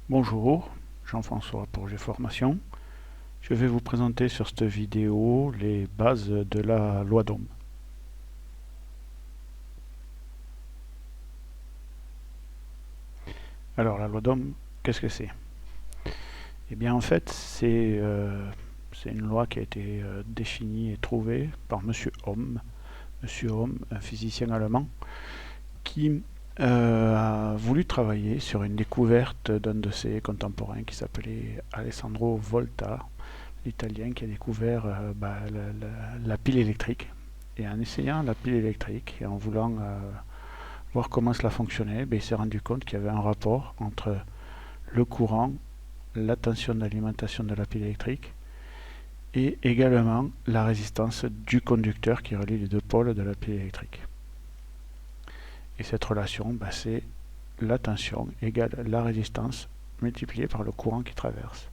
Bonjour, Jean-François pour G-Formation. Je vais vous présenter sur cette vidéo les bases de la loi d'Ohm. Alors la loi d'Ohm, qu'est-ce que c'est? Eh bien en fait c'est une loi qui a été définie et trouvée par Monsieur Ohm. Monsieur Ohm, un physicien allemand, qui a voulu travailler sur une découverte d'un de ses contemporains qui s'appelait Alessandro Volta, l'Italien qui a découvert la pile électrique. Et en essayant la pile électrique et en voulant voir comment cela fonctionnait, il s'est rendu compte qu'il y avait un rapport entre le courant, la tension d'alimentation de la pile électrique et également la résistance du conducteur qui relie les deux pôles de la pile électrique. Et cette relation, c'est la tension égale la résistance multipliée par le courant qui traverse.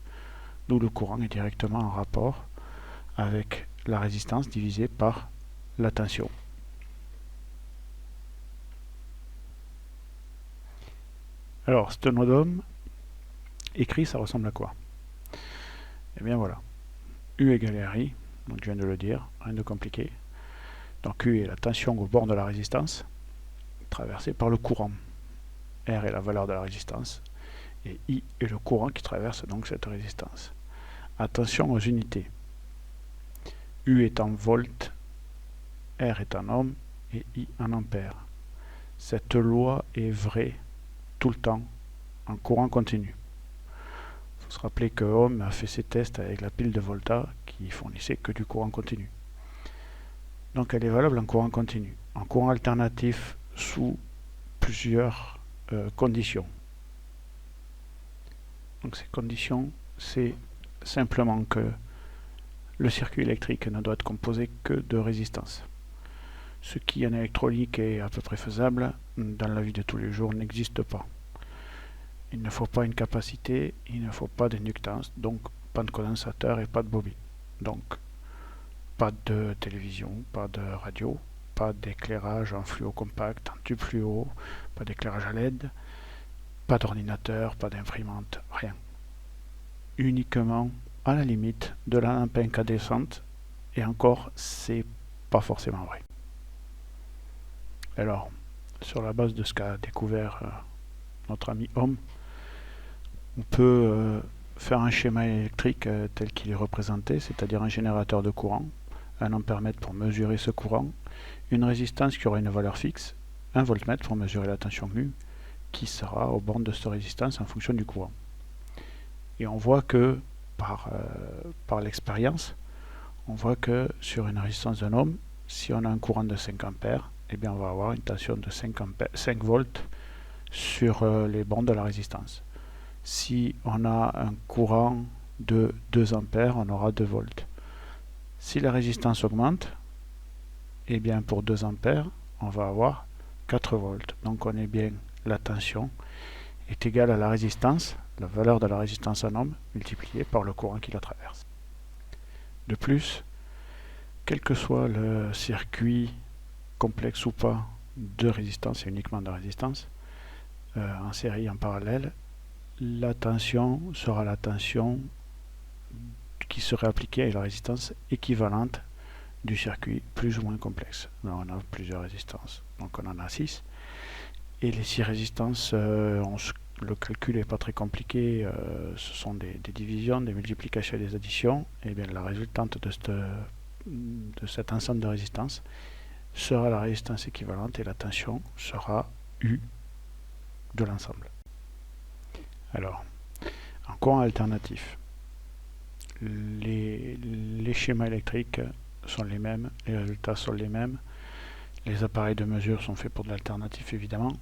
D'où le courant est directement en rapport avec la résistance divisée par la tension. Alors, cette loi d'Ohm, écrit, ça ressemble à quoi? Eh bien voilà, U égale RI, donc je viens de le dire, rien de compliqué. Donc U est la tension au bord de la résistance, traversée par le courant. R est la valeur de la résistance, et I est le courant qui traverse donc cette résistance. Attention aux unités. U est en volts, R est en ohms, et I en ampères. Cette loi est vraie tout le temps en courant continu. Il faut se rappeler que Ohm a fait ses tests avec la pile de Volta qui fournissait que du courant continu. Donc elle est valable en courant continu. En courant alternatif sous plusieurs conditions. Donc ces conditions, c'est simplement que le circuit électrique ne doit être composé que de résistance. Ce qui en électronique est à peu près faisable, dans la vie de tous les jours n'existe pas. Il ne faut pas une capacité, il ne faut pas d'inductance, donc pas de condensateur et pas de bobine. Donc pas de télévision, pas de radio, pas d'éclairage en fluo compact, en tube fluo, pas d'éclairage à LED, pas d'ordinateur, pas d'imprimante, rien. Uniquement à la limite de la lampe incandescente, et encore c'est pas forcément vrai. Alors, sur la base de ce qu'a découvert notre ami Ohm, on peut faire un schéma électrique tel qu'il est représenté, c'est-à-dire un générateur de courant, un ampèremètre pour mesurer ce courant, une résistance qui aura une valeur fixe, un voltmètre pour mesurer la tension mu, qui sera aux bornes de cette résistance en fonction du courant. Et on voit que, par l'expérience, on voit que sur une résistance d'un ohm, si on a un courant de 5 ampères, eh bien on va avoir une tension de 5 volts sur les bornes de la résistance. Si on a un courant de 2 ampères, on aura 2 volts. Si la résistance augmente, eh bien pour 2 ampères, on va avoir 4 volts. Donc on est bien, la tension est égale à la résistance, la valeur de la résistance en ohm, multipliée par le courant qui la traverse. De plus, quel que soit le circuit complexe ou pas de résistance, et uniquement de résistance, en série, en parallèle, la tension sera la tension qui serait appliquée à la résistance équivalente du circuit plus ou moins complexe. Là, on a plusieurs résistances, donc on en a 6. Et les 6 résistances, le calcul n'est pas très compliqué, ce sont des divisions, des multiplications et des additions. Et bien la résultante de cet ensemble de résistances sera la résistance équivalente et la tension sera U de l'ensemble. Alors, en courant alternatif, les schémas électriques sont les mêmes, les résultats sont les mêmes, les appareils de mesure sont faits pour de l'alternatif évidemment.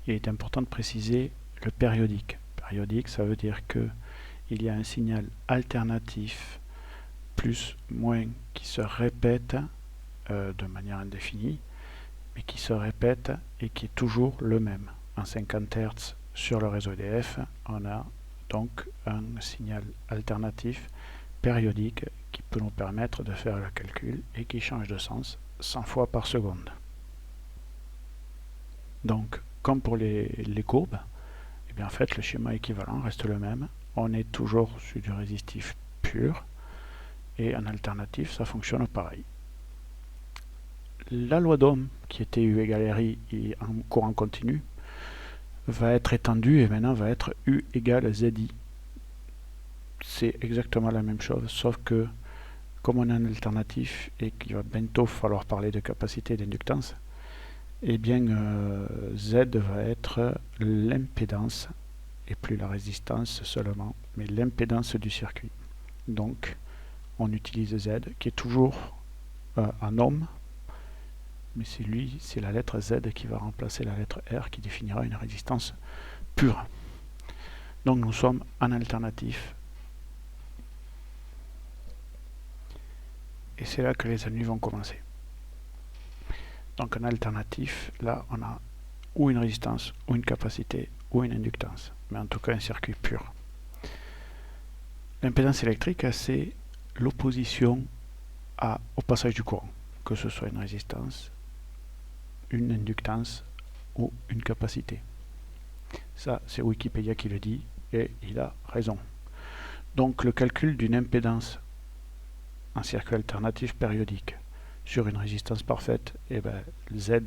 Il est important de préciser le périodique. Périodique, ça veut dire qu'il y a un signal alternatif plus, moins, qui se répète de manière indéfinie, mais qui se répète et qui est toujours le même. En 50 Hz sur le réseau EDF, on a donc un signal alternatif périodique qui peut nous permettre de faire le calcul et qui change de sens 100 fois par seconde. Donc, comme pour les courbes, et bien en fait le schéma équivalent reste le même. On est toujours sur du résistif pur et en alternatif ça fonctionne pareil. La loi d'Ohm qui était U égale RI en courant continu va être étendue et maintenant va être U égale ZI. C'est exactement la même chose, sauf que comme on est en alternatif et qu'il va bientôt falloir parler de capacité et d'inductance, et bien Z va être l'impédance et plus la résistance seulement, mais l'impédance du circuit. Donc on utilise Z qui est toujours en ohm, mais c'est la lettre Z qui va remplacer la lettre R qui définira une résistance pure. Donc nous sommes en alternatif. Et c'est là que les ennuis vont commencer. Donc en alternatif, là on a ou une résistance, ou une capacité, ou une inductance. Mais en tout cas un circuit pur. L'impédance électrique, c'est l'opposition au passage du courant, que ce soit une résistance, une inductance ou une capacité. Ça, c'est Wikipédia qui le dit, et il a raison. Donc le calcul d'une impédance en circuit alternatif périodique sur une résistance parfaite, et ben, Z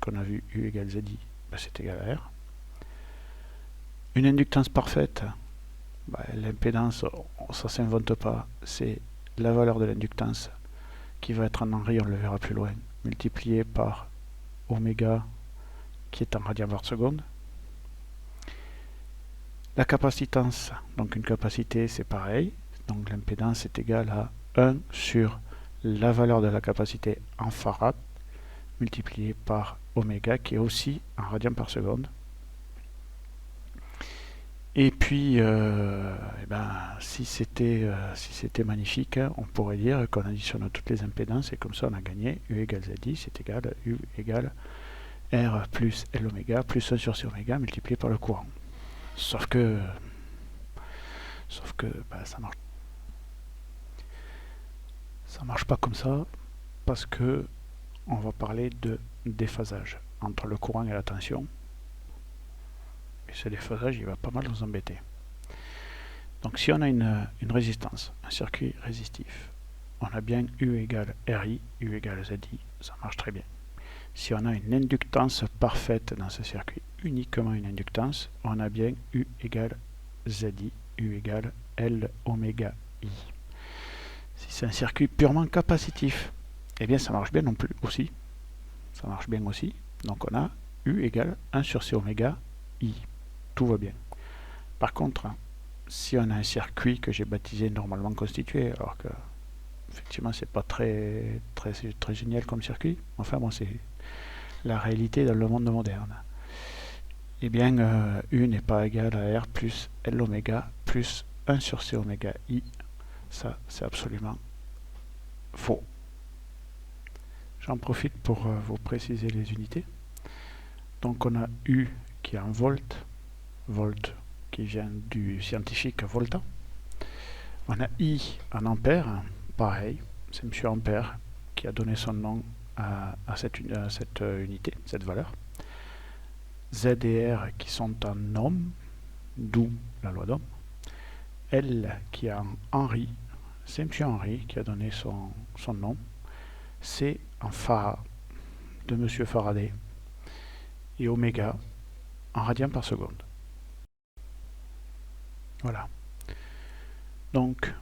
qu'on a vu U égale ZI, ben, c'est égal à R. Une inductance parfaite, ben, l'impédance, ça ne s'invente pas, c'est la valeur de l'inductance qui va être en Henry, on le verra plus loin, multiplié par oméga qui est en radian par seconde. La capacitance, donc une capacité c'est pareil, donc l'impédance est égale à 1 sur la valeur de la capacité en farad multiplié par oméga qui est aussi en radian par seconde. Et puis, si c'était magnifique, on pourrait dire qu'on additionne toutes les impédances et comme ça on a gagné U égale ZI, c'est égal à U égale R plus L oméga plus 1 sur C oméga multiplié par le courant. Sauf que ça marche pas comme ça parce que on va parler de déphasage entre le courant et la tension. Et ce déphasage, il va pas mal nous embêter. Donc si on a une résistance, un circuit résistif, on a bien U égale RI, U égale ZI, ça marche très bien. Si on a une inductance parfaite dans ce circuit, uniquement une inductance, on a bien U égale ZI, U égale L oméga I. Si c'est un circuit purement capacitif, eh bien ça marche bien non plus aussi. Ça marche bien aussi. Donc on a U égale 1 sur C oméga I. Tout va bien. Par contre, si on a un circuit que j'ai baptisé normalement constitué, alors que effectivement c'est pas très génial comme circuit, enfin bon c'est la réalité dans le monde moderne. Eh bien U n'est pas égal à R plus L oméga plus 1 sur C oméga I. Ça c'est absolument faux. J'en profite pour vous préciser les unités. Donc on a U qui est en volts, volt qui vient du scientifique Volta. On a I en ampères, pareil, c'est M. Ampère qui a donné son nom à cette unité, cette valeur. Z et R qui sont en ohm, d'où la loi d'Ohm. L qui est en Henry, c'est M. Henry qui a donné son nom. C en farad de M. Faraday. Et oméga en radian par seconde. Voilà. Donc,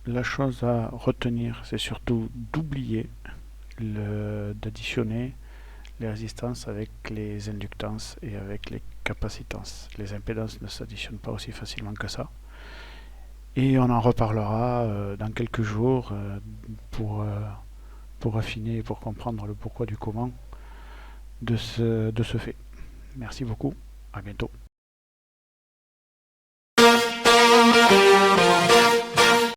la chose à retenir, c'est surtout d'oublier d'additionner les résistances avec les inductances et avec les capacitances. Les impédances ne s'additionnent pas aussi facilement que ça. Et on en reparlera dans quelques jours pour affiner et pour comprendre le pourquoi du comment de ce fait. Merci beaucoup, à bientôt.